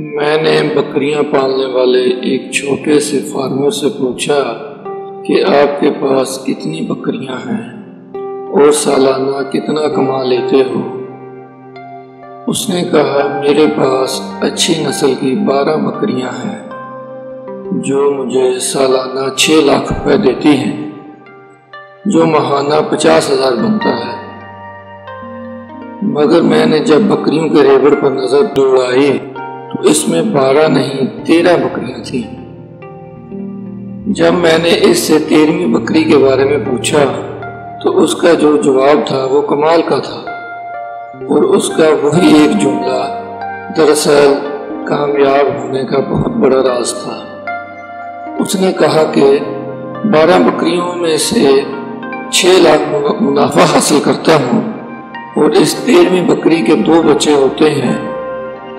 میں نے بکریاں پالنے والے ایک چھوٹے سے فارمر سے پوچھا کہ آپ کے پاس کتنی بکریاں ہیں اور سالانہ کتنا کما لیتے ہو؟ اس نے کہا میرے پاس اچھی نسل کی 12 بکریاں ہیں جو مجھے سالانہ 6 لاکھ روپے دیتی ہیں، جو ماہانہ 50,000 بنتا ہے۔ مگر میں نے جب بکریوں کے ریوڑ پر نظر دوڑائی تو اس میں 12 نہیں 13 بکریاں تھیں۔ جب میں نے اس سے 13ویں بکری کے بارے میں پوچھا تو اس کا جو جواب تھا وہ کمال کا تھا، اور اس کا وہی ایک جملہ دراصل کامیاب ہونے کا بہت بڑا راز تھا۔ اس نے کہا کہ 12 بکریوں میں سے 6 لاکھ منافع حاصل کرتا ہوں، اور اس 13ویں بکری کے 2 بچے ہوتے ہیں،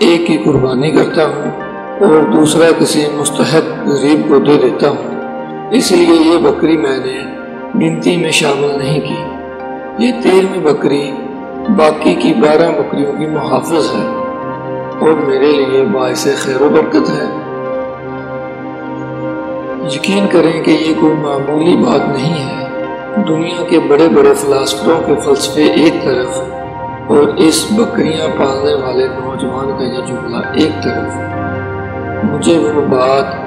ایک کی قربانی کرتا ہوں اور دوسرا کسی مستحق غریب کو دے دیتا ہوں۔ اس لیے یہ بکری میں نے گنتی میں شامل نہیں کی۔ یہ 13ویں بکری باقی کی 12 بکریوں کی محافظ ہے اور میرے لیے باعث خیر و برکت ہے۔ یقین کریں کہ یہ کوئی معمولی بات نہیں ہے۔ دنیا کے بڑے بڑے فلاسفروں کے فلسفے ایک طرف اور اس بکریاں پالنے والے نوجوان کا یہ جملہ ایک طرف، مجھے وہ بات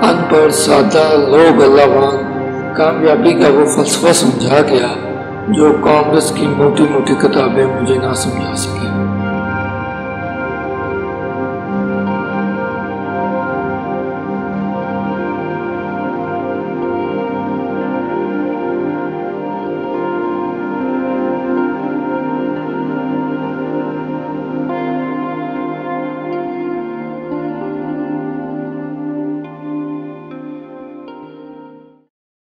ان پڑھ سادہ لوگ اللہ کامیابی کا وہ فلسفہ سمجھا گیا جو کانگریس کی موٹی موٹی کتابیں مجھے نہ سمجھا سکیں۔